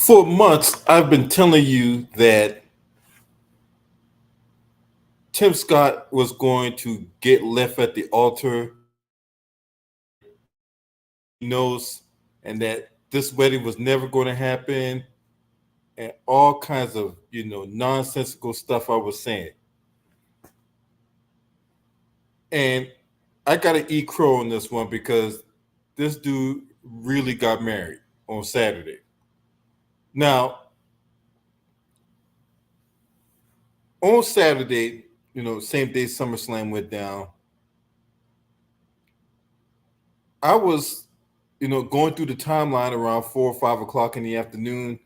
For months, I've been telling you that Tim Scott was going to get left at the altar, he knows, and that this wedding was never going to happen, and all kinds of nonsensical stuff I was saying. And I got to eat crow on this one because this dude really got married on Saturday. Now, on Saturday, same day SummerSlam went down, I was, going through the timeline around 4 or 5 o'clock in the afternoon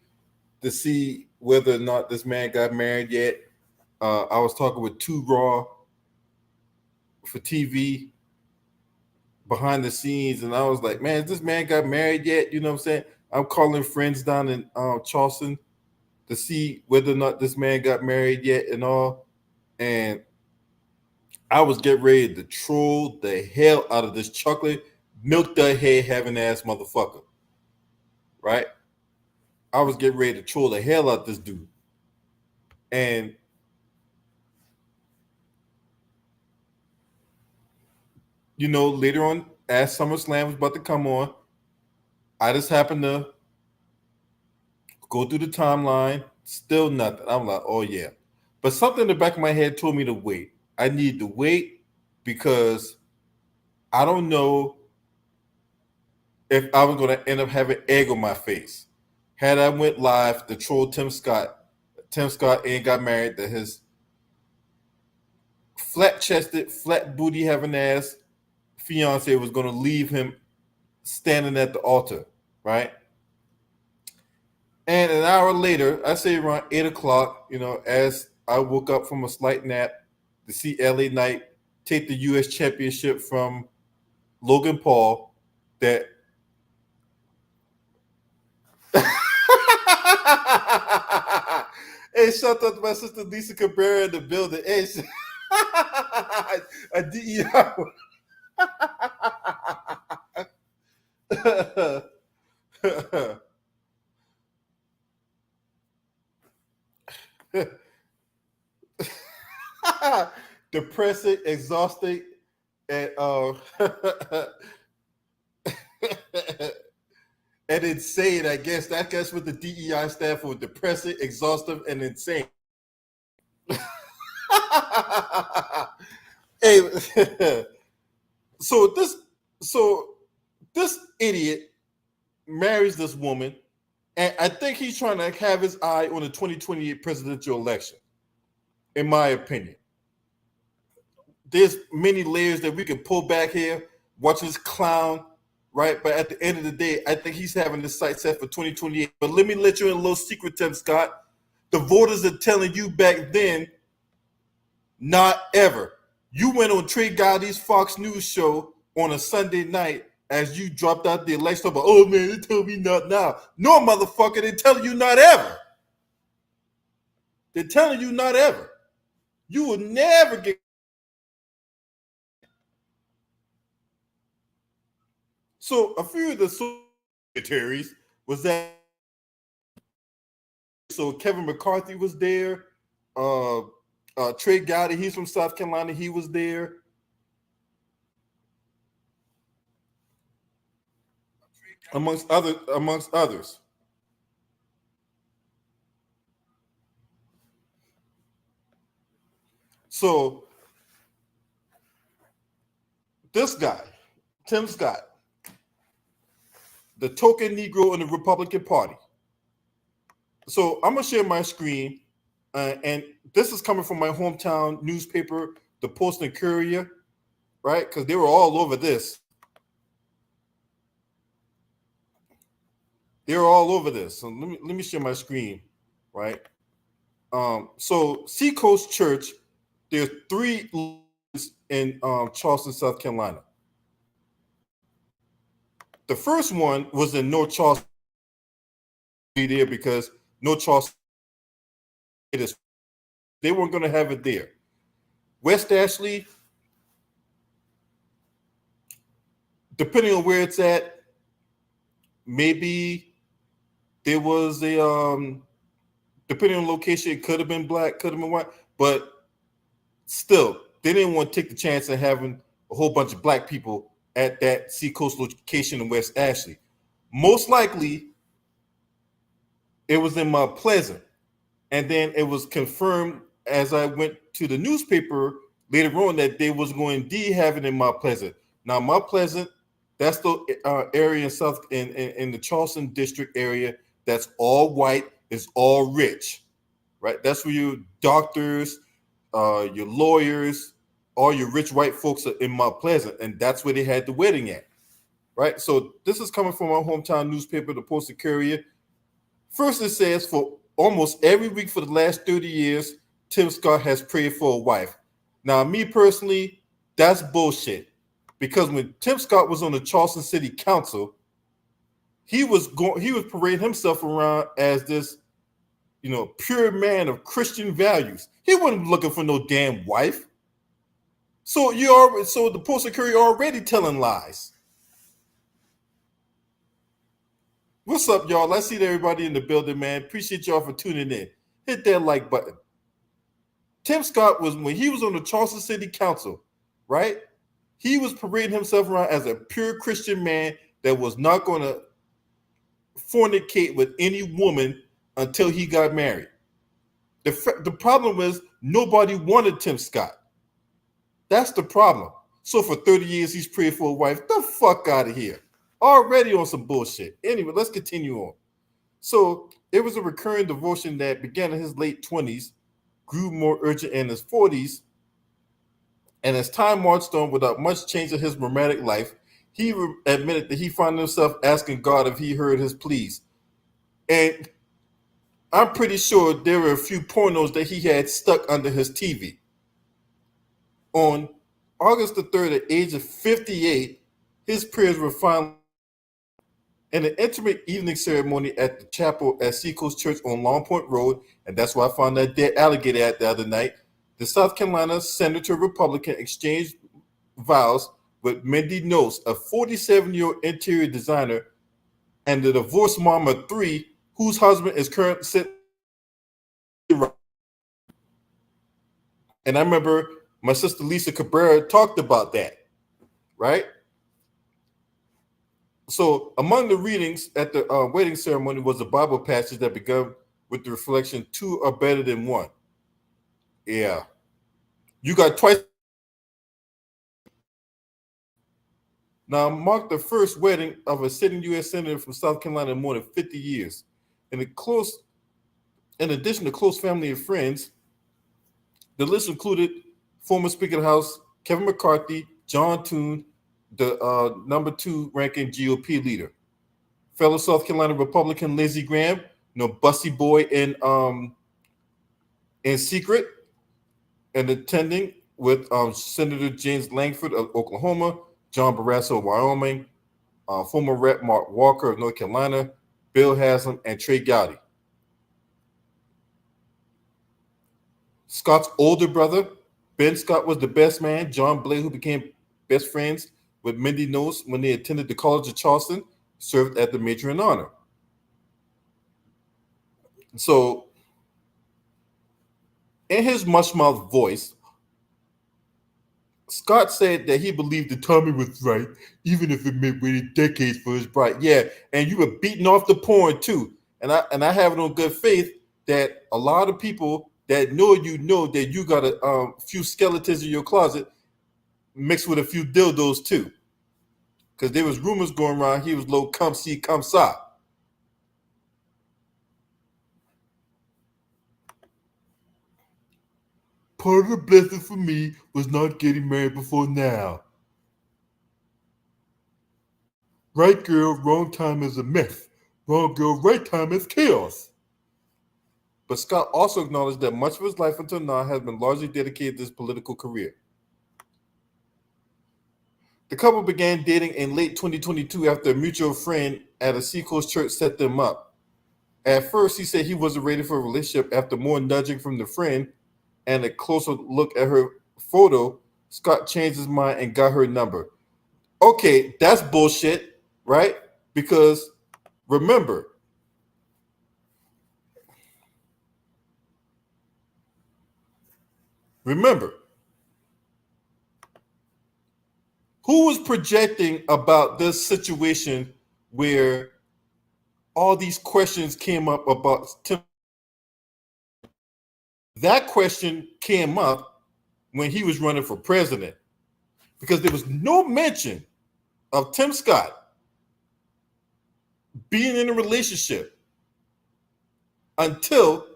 to see whether or not this man got married yet. I was talking with Two Raw for TV behind the scenes, and I was like, "Man, has this man got married yet?" You know what I'm saying? I'm calling friends down in Charleston to see whether or not this man got married yet and all. And I was getting ready to troll the hell out of this chocolate milk the head having ass motherfucker, right? I was getting ready to troll the hell out this dude. And later on, as SummerSlam was about to come on, I just happened to go through the timeline, still nothing. I'm like, oh yeah. But something in the back of my head told me to wait. I need to wait because I don't know if I was going to end up having egg on my face. Had I went live to troll Tim Scott ain't got married to his flat chested, flat booty having ass fiance was going to leave him standing at the altar, right? And an hour later, I say around 8 o'clock, as I woke up from a slight nap to see LA Knight take the US championship from Logan Paul, that hey, shout out to my sister Lisa Cabrera in the building. Hey, a DEI. Depressing, exhausting, and and insane. I guess that's what the DEI stand for: depressing, exhaustive, and insane. Hey, so this so this idiot marries this woman, and I think he's trying to have his eye on the 2028 presidential election. In my opinion, there's many layers that we can pull back here. Watching this clown, right? But at the end of the day, I think he's having this sight set for 2028. But let me let you in a little secret, Tim Scott. The voters are telling you back then, not ever. You went on Trey Gowdy's Fox News show on a Sunday night as you dropped out the election. But oh man, they tell me not now. No, motherfucker, they're telling you not ever. They're telling you not ever. You will never get. So a few of the secretaries was that. So Kevin McCarthy was there. Trey Gowdy, he's from South Carolina. He was there. Amongst others. So this guy, Tim Scott, the token Negro in the Republican Party. So I'm gonna share my screen, and this is coming from my hometown newspaper, the Post and Courier, right? Because they were all over this. They were all over this. So let me share my screen, right? So Seacoast Church, there's three in Charleston, South Carolina. The first one was in North Charleston, there because North Charleston, they weren't going to have it there. West Ashley, depending on where it's at, maybe there was a depending on location, it could have been black, could have been white, but still, they didn't want to take the chance of having a whole bunch of black people at that Seacoast location in West Ashley. Most likely, it was in Mount Pleasant. And then it was confirmed as I went to the newspaper later on that they was going to indeed have it in Mount Pleasant. Now, Mount Pleasant, that's the area in South in the Charleston district area that's all white, is all rich, right? That's where your doctors, your lawyers, all your rich white folks are in Mount Pleasant, and that's where they had the wedding at, right? So this is coming from our hometown newspaper, the Post-Courier. First, it says for almost every week for the last 30 years, Tim Scott has prayed for a wife. Now, me personally, that's bullshit. Because when Tim Scott was on the Charleston City Council, he was parading himself around as this, pure man of Christian values. He wasn't looking for no damn wife. So the Post-Courier already telling lies. What's up, y'all? I see everybody in the building, man. Appreciate y'all for tuning in. Hit that like button. Tim Scott when he was on the Charleston City Council, right? He was parading himself around as a pure Christian man that was not going to fornicate with any woman until he got married. The problem was nobody wanted Tim Scott. That's the problem. So for 30 years, he's prayed for a wife. The fuck out of here. Already on some bullshit. Anyway, let's continue on. So it was a recurring devotion that began in his late 20s, grew more urgent in his 40s, and as time marched on without much change in his romantic life, he admitted that he found himself asking God if he heard his pleas. And I'm pretty sure there were a few pornos that he had stuck under his TV. On August the 3rd, at the age of 58, his prayers were finally in an intimate evening ceremony at the chapel at Seacoast Church on Long Point Road, and that's where I found that dead alligator at the other night. The South Carolina Senator Republican exchanged vows with Mindy Knowles, a 47-year-old interior designer and the divorced mom of 3, whose husband is currently sitting. And I remember my sister Lisa Cabrera talked about that, right? So among the readings at the wedding ceremony was a Bible passage that began with the reflection, 2 are better than 1. Yeah. You got twice. Now marked the first wedding of a sitting U.S. Senator from South Carolina in more than 50 years. In addition to close family and friends, the list included former Speaker of the House Kevin McCarthy, John Toon, the number 2 ranking GOP leader, fellow South Carolina Republican Lindsey Graham, Bussy Boy in secret, and attending with Senator James Langford of Oklahoma, John Barrasso of Wyoming, former Rep. Mark Walker of North Carolina, Bill Haslam, and Trey Gowdy. Scott's older brother, Ben Scott, was the best man. John Blay, who became best friends with Mindy Knowles when they attended the College of Charleston, served at the Major in Honor. So, in his mush-mouthed voice, Scott said that he believed that Tommy was right, even if it meant waiting decades for his bride. Yeah, and you were beating off the porn too. And I have it on good faith that a lot of people that know that you got a few skeletons in your closet mixed with a few dildos too. Because there was rumors going around he was low come see, come saw. Part of the blessing for me was not getting married before now. Right girl, wrong time is a mess. Wrong girl, right time is chaos. But Scott also acknowledged that much of his life until now has been largely dedicated to his political career. The couple began dating in late 2022 after a mutual friend at a Seacoast church set them up. At first, he said he wasn't ready for a relationship. After more nudging from the friend and a closer look at her photo, Scott changed his mind and got her number. Okay, that's bullshit, right? Because remember, Remember, who was projecting about this situation where all these questions came up about Tim? That question came up when he was running for president because there was no mention of Tim Scott being in a relationship until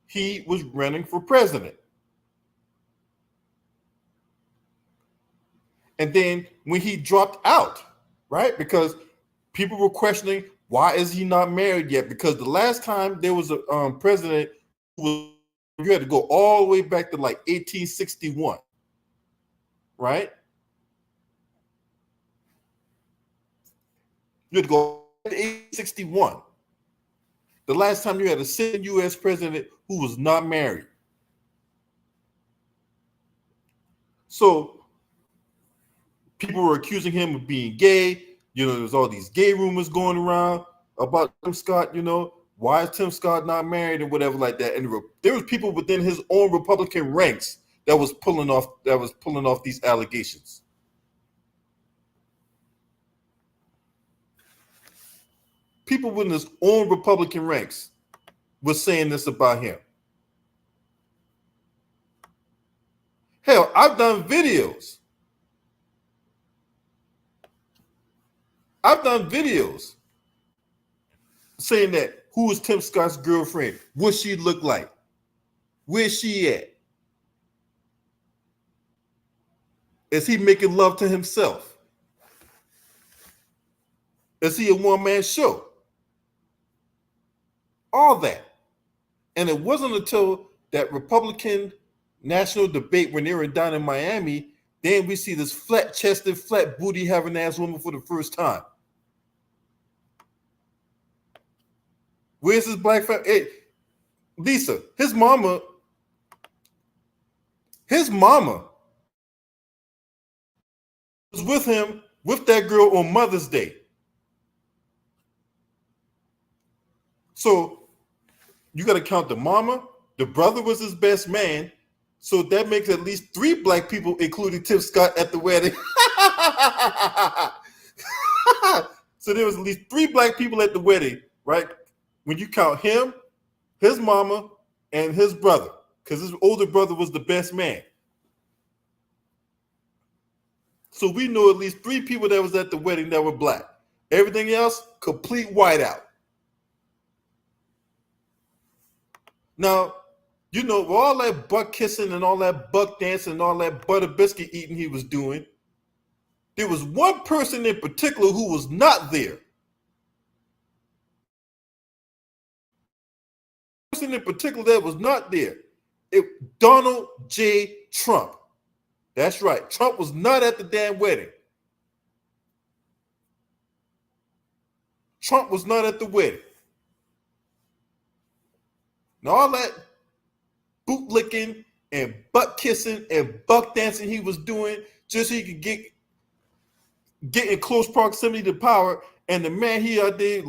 he was running for president. And then when he dropped out, right? Because people were questioning, why is he not married yet? Because the last time there was a president, you had to go all the way back to like 1861, right? You had to go to 1861. The last time you had a sitting U.S. president who was not married. So people were accusing him of being gay. You know, there's all these gay rumors going around about Tim Scott. You know, why is Tim Scott not married and whatever like that. And there was people within his own Republican ranks that was pulling off these allegations. People within his own Republican ranks were saying this about him. Hell, I've done videos. Saying that who is Tim Scott's girlfriend? What she look like? Where's she at? Is he making love to himself? Is he a one-man show? All that. And it wasn't until that Republican national debate when they were down in Miami, then we see this flat-chested, flat-booty having ass woman for the first time. Where's his black family? Hey, Lisa, his mama was with him, with that girl on Mother's Day. So you got to count the mama. The brother was his best man. So that makes at least 3 black people, including Tim Scott, at the wedding. So there was at least 3 black people at the wedding, right? When you count him, his mama, and his brother, because his older brother was the best man. So we know at least 3 people that was at the wedding that were black. Everything else, complete whiteout. Now, you know, with all that butt kissing and all that buck dancing and all that butter biscuit eating he was doing, there was one person in particular who was not there. Person in particular that was not there. Donald J. Trump. That's right. Trump was not at the damn wedding. Trump was not at the wedding. Now all that boot licking and butt kissing and buck dancing he was doing just so he could get in close proximity to power, and the man he out there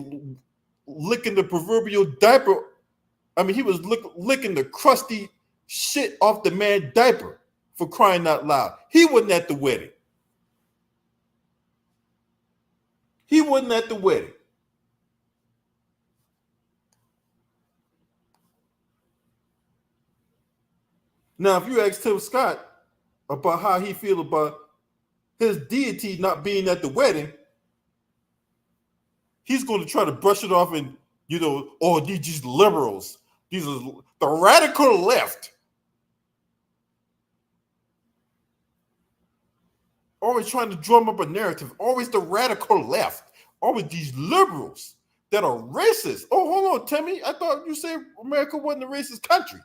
licking the proverbial diaper. I mean, he was licking the crusty shit off the man's diaper, for crying out loud. He wasn't at the wedding. He wasn't at the wedding. Now, if you ask Tim Scott about how he feel about his deity not being at the wedding, he's going to try to brush it off and, you know, oh, these liberals, these are the radical left. Always trying to drum up a narrative. Always the radical left. Always these liberals that are racist. Oh, hold on, Timmy. I thought you said America wasn't a racist country.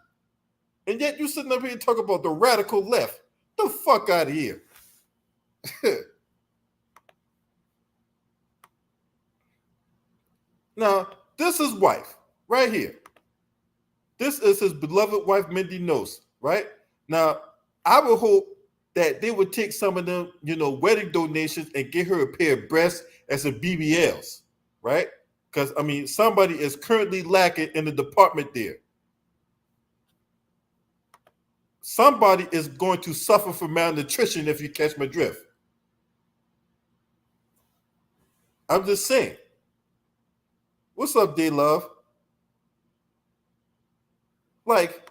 And yet you sitting up here and talk about the radical left. Get the fuck out of here. Now, this is wife right here. This is his beloved wife, Mindy Knowles, right? Now, I would hope that they would take some of them, you know, wedding donations and get her a pair of breasts and some BBLs, right? Because, I mean, somebody is currently lacking in the department there. somebody is going to suffer from malnutrition if you catch my drift. I'm just saying. What's up, D Love? Like,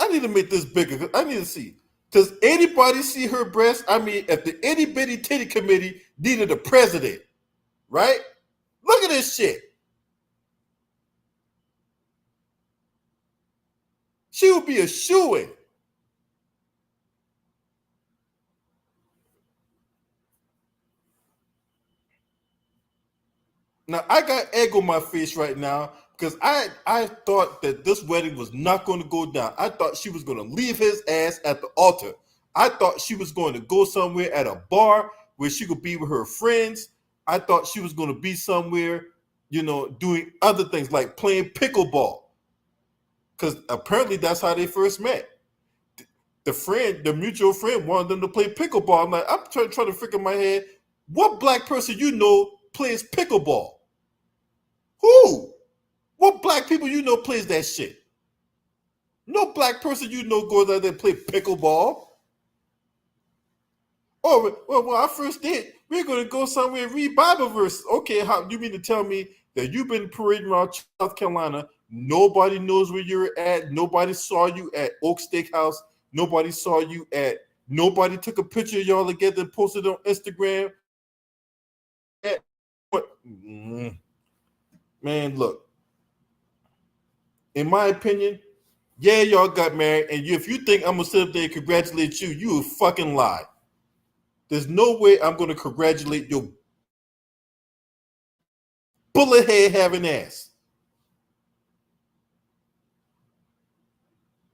I need to make this bigger. I need to see. Does anybody see her breast? I mean, if the itty bitty titty committee needed a president, right? Look at this shit. She would be a shoo-in. Now, I got egg on my face right now because I thought that this wedding was not going to go down. I thought she was going to leave his ass at the altar. I thought she was going to go somewhere at a bar where she could be with her friends. I thought she was going to be somewhere, doing other things like playing pickleball. Because apparently that's how they first met. The mutual friend wanted them to play pickleball. I'm like, I'm trying to figure in my head, what black person plays pickleball? Who? What black people plays that shit? No black person goes out there and play pickleball. Oh, well, when I first did, we're going to go somewhere and read Bible verses. Okay, how you mean to tell me that you've been parading around South Carolina? Nobody knows where you're at. Nobody saw you at Oak Steakhouse. Nobody saw you at. Nobody took a picture of y'all together and posted it on Instagram. Man, look. In my opinion, yeah, y'all got married, and if you think I'm gonna sit up there and congratulate you, you would fucking lie. There's no way I'm gonna congratulate your bullet head having ass.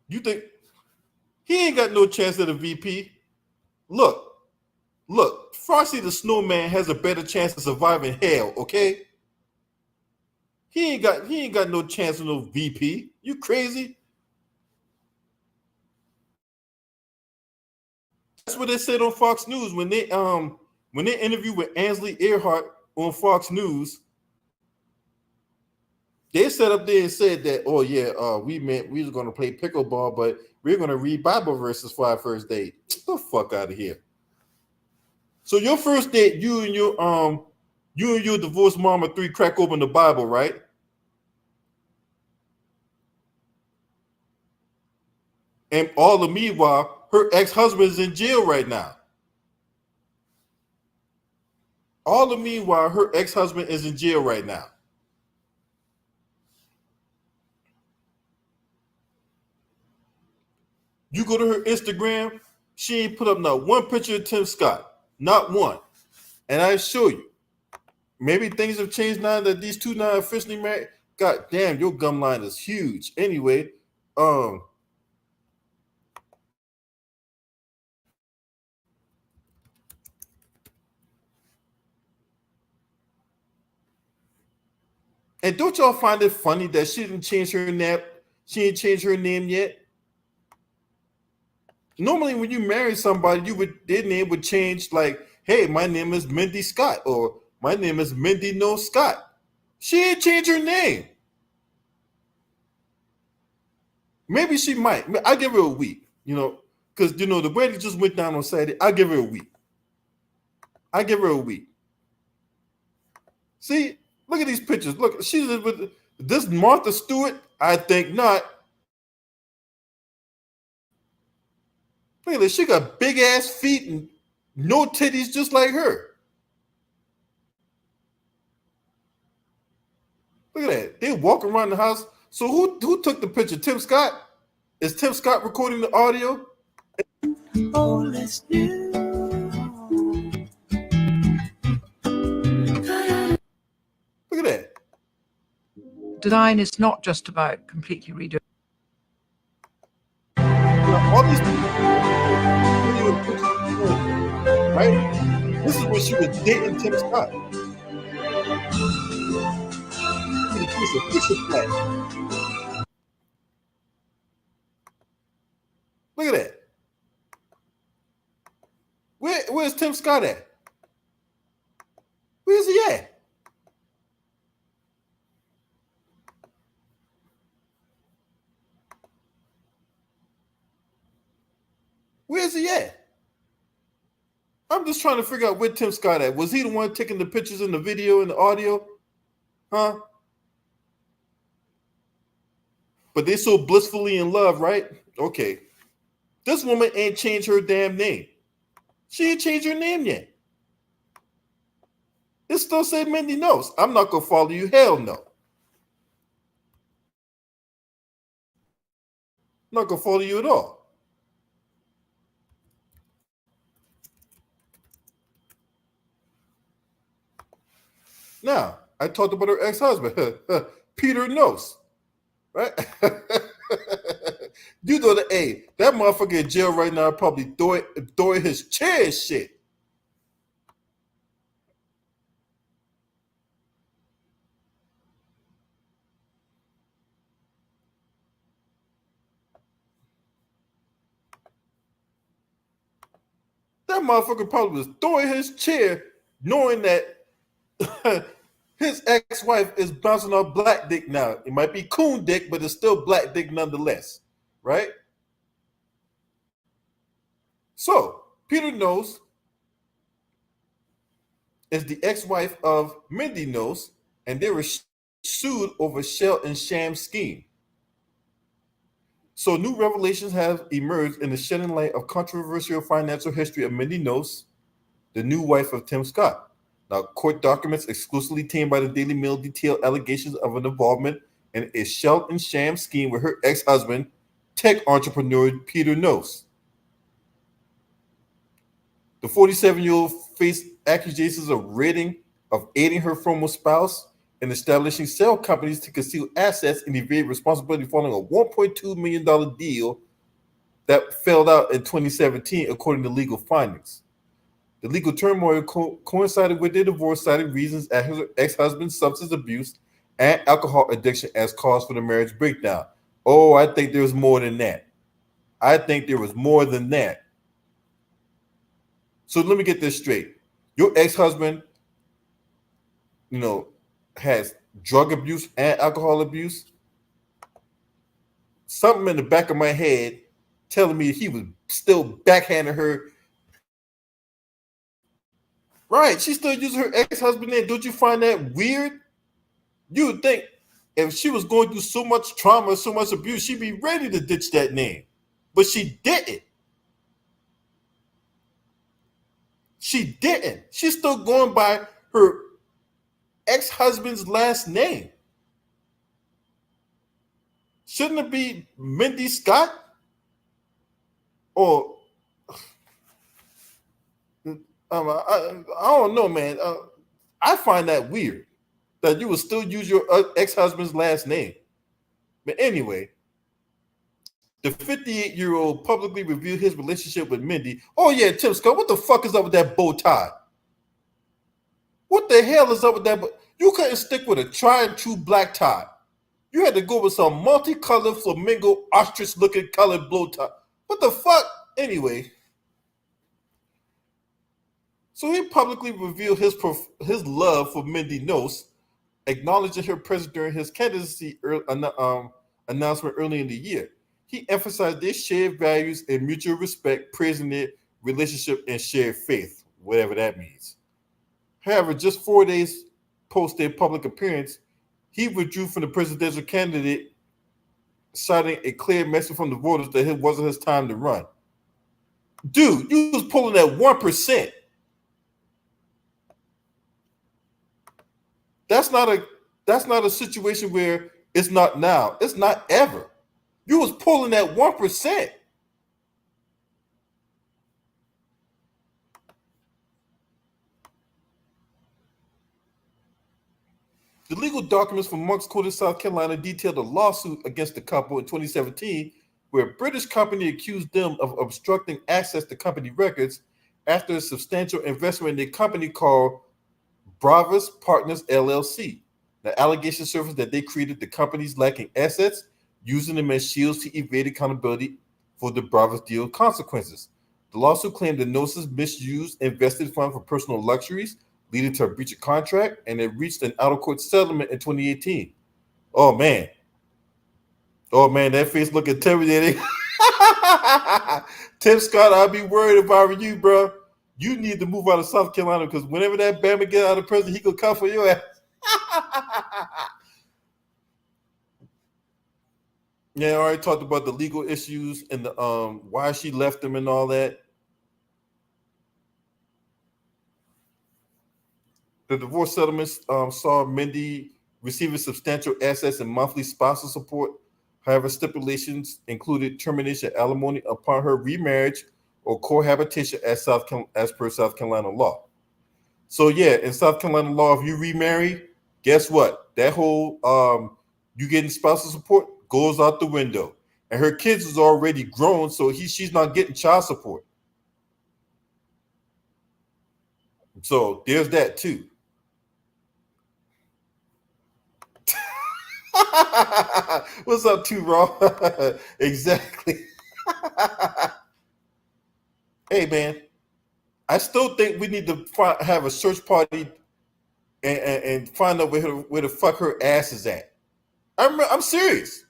You think he ain't got no chance at a VP? Look, Frosty the Snowman has a better chance of surviving hell, okay? He ain't got no chance of no VP. You crazy? That's what they said on Fox News when they interviewed with Ansley Earhart on Fox News. They sat up there and said that, oh yeah, we was going to play pickleball, but we're going to read Bible verses for our first date. Get the fuck out of here. So your first date, you and your divorced mama three crack open the Bible, right? And all the meanwhile, her ex-husband is in jail right now. All the meanwhile, her ex-husband is in jail right now. You go to her Instagram, she ain't put up not one picture of Tim Scott. Not one. And I assure you, maybe things have changed now that these two now officially married. God damn, your gum line is huge. Anyway, and don't y'all find it funny that she didn't change her name? She didn't change her name yet. Normally, when you marry somebody, their name would change. Like, hey, my name is Mindy Scott, or my name is Mindy No Scott. She didn't change her name. Maybe she might. I'll give her a week. Because the wedding just went down on Saturday. I'll give her a week. See, look at these pictures. Look, she's with this Martha Stewart. I think not. Look at this. She got big ass feet and no titties, just like her. Look at that. They walk around the house. So who took the picture? Tim Scott? Is Tim Scott recording the audio? Oh, let's do. Look at that. Design is not just about completely redoing. All these right? This is when she was dating Tim Scott. Look at that. Where's Tim Scott at? Where's he at? Where's he at? I'm just trying to figure out where Tim Scott at. Was he the one taking the pictures and the video and the audio? Huh? But they so blissfully in love, right? Okay. This woman ain't changed her damn name. She ain't changed her name yet. It still say Mindy Knows. I'm not gonna follow you. Hell no. I'm not gonna follow you at all. Now, I talked about her ex-husband, Peter Knows, right? You know that, hey, that motherfucker in jail right now probably throwing his chair and shit. That motherfucker probably was throwing his chair knowing that his ex-wife is bouncing off black dick now. It might be coon dick, but it's still black dick nonetheless, right? So, Peter Knows is the ex-wife of Mindy Knows, and they were sued over shell and sham scheme. So new revelations have emerged in the shedding light of controversial financial history of Mindy Knows, the new wife of Tim Scott. Now, court documents exclusively obtained by the Daily Mail detail allegations of an involvement in a shell and sham scheme with her ex-husband, tech entrepreneur Peter Knows. The 47-year-old faced accusations of aiding her former spouse and establishing shell companies to conceal assets and evade responsibility following a $1.2 million deal that failed out in 2017, according to legal findings. The legal turmoil coincided with their divorce, citing reasons as her ex-husband's substance abuse and alcohol addiction as cause for the marriage breakdown. Oh, I think there's more than that. I think there was more than that. So let me get this straight. Your ex-husband, has drug abuse and alcohol abuse. Something in the back of my head telling me he was still backhanding her. Right, she's still using her ex-husband name. Don't you find that weird? You would think if she was going through so much trauma, so much abuse, she'd be ready to ditch that name. But she didn't. She didn't. She's still going by her ex-husband's last name. Shouldn't it be Mindy Scott? Or I don't know, man. I find that weird that you would still use your ex-husband's last name. But anyway, the 58-year-old publicly revealed his relationship with Mindy. Oh yeah, Tim Scott, what the fuck is up with that bow tie? What the hell is up with that? You couldn't stick with a tried and true black tie. You had to go with some multicolored flamingo ostrich-looking colored bow tie. What the fuck? Anyway, so he publicly revealed his love for Mindy Knows, acknowledging her presence during his candidacy announcement early in the year. He emphasized their shared values and mutual respect, praising their relationship and shared faith, whatever that means. However, just 4 days post their public appearance, he withdrew from the presidential candidate, citing a clear message from the voters that it wasn't his time to run. Dude, you was pulling that 1%. That's not a situation where it's not now. It's not ever. You was pulling that 1%. The legal documents from Moncks County, South Carolina, detailed a lawsuit against the couple in 2017, where a British company accused them of obstructing access to company records after a substantial investment in a company called Bravas Partners LLC. The allegation surfaced that they created the companies lacking assets, using them as shields to evade accountability for the Bravas deal consequences. The lawsuit claimed that Gnosis misused invested funds for personal luxuries, leading to a breach of contract, and it reached an out-of-court settlement in 2018. Oh man, that face look intimidating. Tim Scott, I'd be worried if I were you, bro. You need to move out of South Carolina because whenever that Bama get out of prison, he could come for your ass. Yeah, I already talked about the legal issues and the why she left him and all that. The divorce settlements saw Mindy receiving substantial assets and monthly spousal support. However, stipulations included termination of alimony upon her remarriage or cohabitation as per South Carolina law. So yeah, in South Carolina law, if you remarry, guess what? That whole you getting spousal support goes out the window. And her kids is already grown, so she's not getting child support. So there's that too. What's up, too, Raw? Exactly. Hey, man, I still think we need to have a search party and find out where the fuck her ass is at. I'm serious.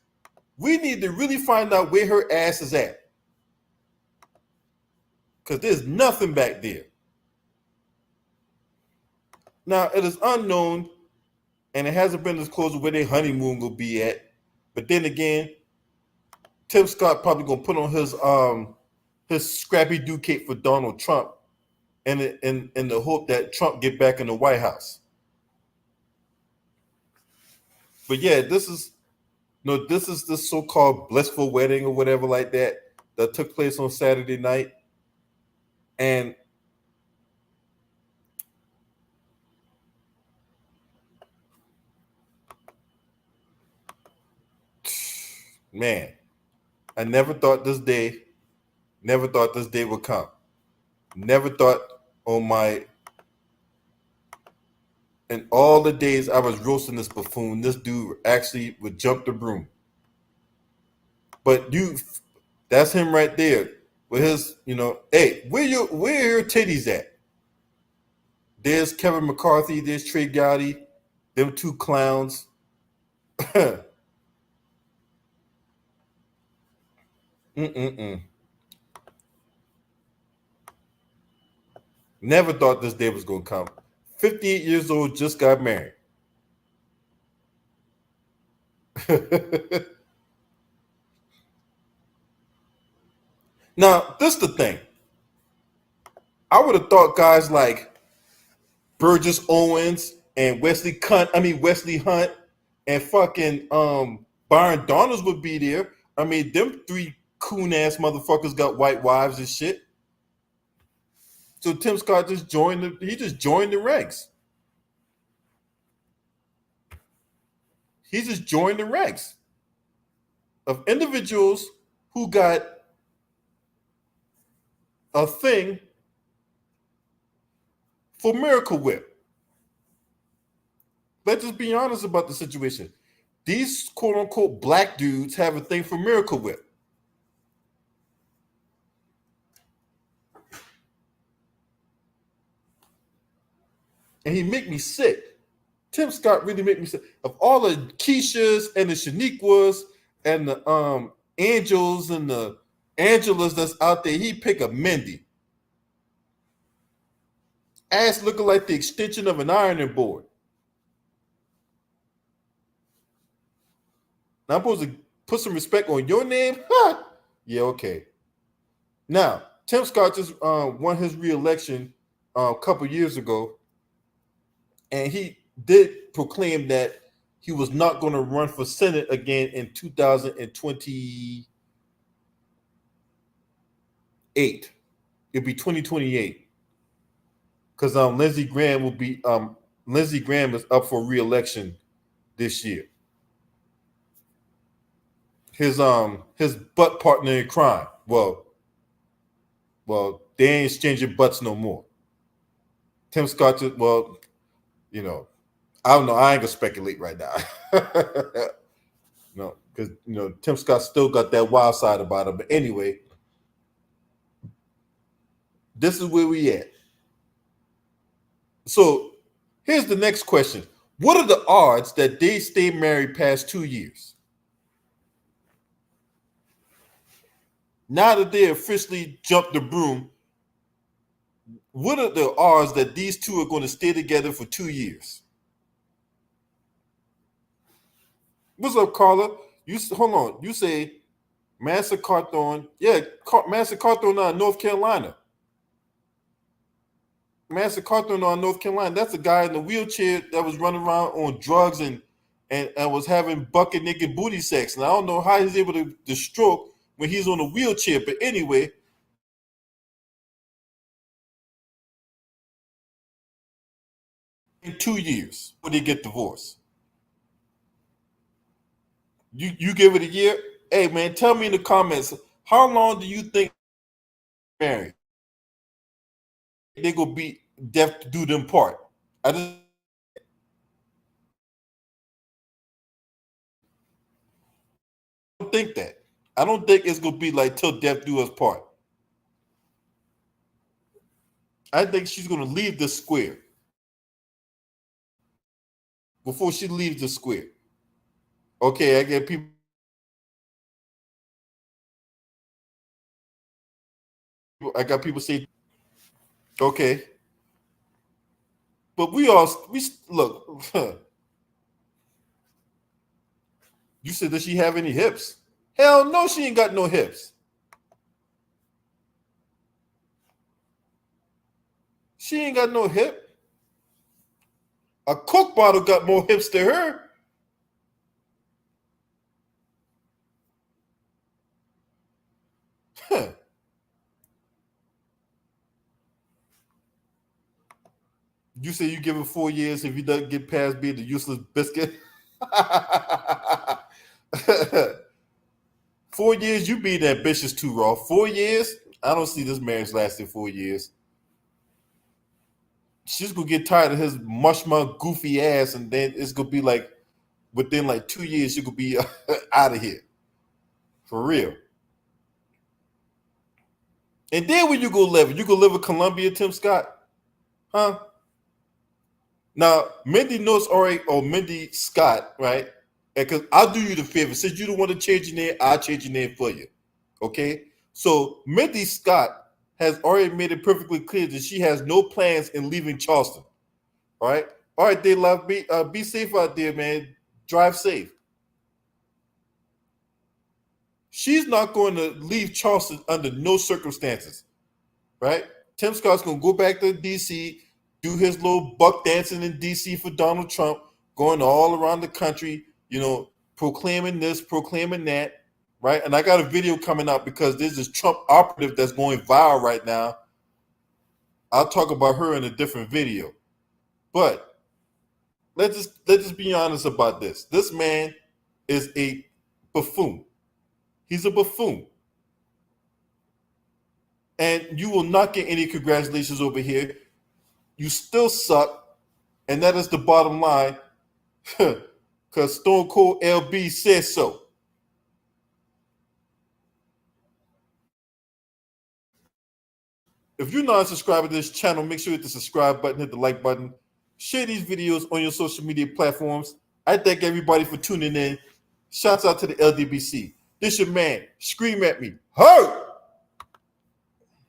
We need to really find out where her ass is at. Because there's nothing back there. Now, it is unknown, and it hasn't been disclosed where their honeymoon will be at. But then again, Tim Scott probably gonna put on his Scrappy Doo cape for Donald Trump, in the hope that Trump get back in the White House. But yeah, this is the so-called blissful wedding or whatever like that took place on Saturday night, and man, I never thought this day would come. Never thought in all the days I was roasting this buffoon, this dude actually would jump the broom. But that's him right there with his, hey, where your titties at? There's Kevin McCarthy, there's Trey Gowdy, them two clowns. Never thought this day was gonna come. 58 years old, just got married. Now, this is the thing. I would have thought guys like Burgess Owens and Wesley Hunt and fucking Byron Donalds would be there. I mean, them three coon ass motherfuckers got white wives and shit. So Tim Scott just joined the ranks. He just joined the ranks of individuals who got a thing for Miracle Whip. Let's just be honest about the situation. These quote unquote black dudes have a thing for Miracle Whip. And he make me sick. Tim Scott really make me sick. Of all the Keishas and the Shaniquas and the Angels and the Angelas that's out there, he pick a Mindy. Ass looking like the extension of an ironing board. Now I'm supposed to put some respect on your name? Huh. Yeah, okay. Now, Tim Scott just won his re-election a couple years ago. And he did proclaim that he was not going to run for Senate again in 2028. It'll be 2028. Because Lindsey Graham is up for re-election this year. His butt partner in crime. Well, they ain't exchanging butts no more. Tim Scott just, I don't know. I ain't gonna speculate right now. No, because Tim Scott still got that wild side about him. But anyway, this is where we at. So here's the next question: what are the odds that they stay married past 2 years? Now that they officially jumped the broom, what are the odds that these two are going to stay together for 2 years? What's up, Carla? You hold on. You say Master Cawthorn. Yeah, Master Cawthorn out of North Carolina. Master Cawthorn out of North Carolina. That's a guy in the wheelchair that was running around on drugs and was having bucket naked booty sex. And I don't know how he's able to stroke when he's on a wheelchair. But anyway, in 2 years, when they get divorced. You give it a year? Hey man, tell me in the comments, how long do you think married? They gonna be deaf to do them part. I just don't think that. I don't think it's gonna be like till death do us part. I think she's gonna leave the square before she leaves the square. Okay, I get people. I got people say, okay, but we look. You said, does she have any hips? Hell no, she ain't got no hips. She ain't got no hip. A Coke bottle got more hips than her. Huh. You say you give it 4 years if you doesn't get past being the useless biscuit. 4 years, you being ambitious too, Raw. 4 years? I don't see this marriage lasting 4 years. She's gonna get tired of his mushmouth goofy ass, and then it's gonna be like within like 2 years, she could be out of here. For real. And then when you go live, you go live in Colombia, Tim Scott? Huh? Now, Mindy knows already, or Mindy Scott, right? Because I'll do you the favor. Since you don't want to change your name, I'll change your name for you. Okay? So Mindy Scott has already made it perfectly clear that she has no plans in leaving Charleston. All right? All right, they love me. Be safe out there, man. Drive safe. She's not going to leave Charleston under no circumstances. Right? Tim Scott's going to go back to D.C., do his little buck dancing in D.C. for Donald Trump, going all around the country, proclaiming this, proclaiming that, right? And I got a video coming out because there's this Trump operative that's going viral right now. I'll talk about her in a different video. But let's just be honest about this. This man is a buffoon. He's a buffoon. And you will not get any congratulations over here. You still suck, and that is the bottom line, because Stone Cold LB says so. If you're not subscribing to this channel, make sure you hit the subscribe button, hit the like button, share these videos on your social media platforms. I thank everybody for tuning in. Shouts out to the LDBC. This your man. Scream at me. Hurt!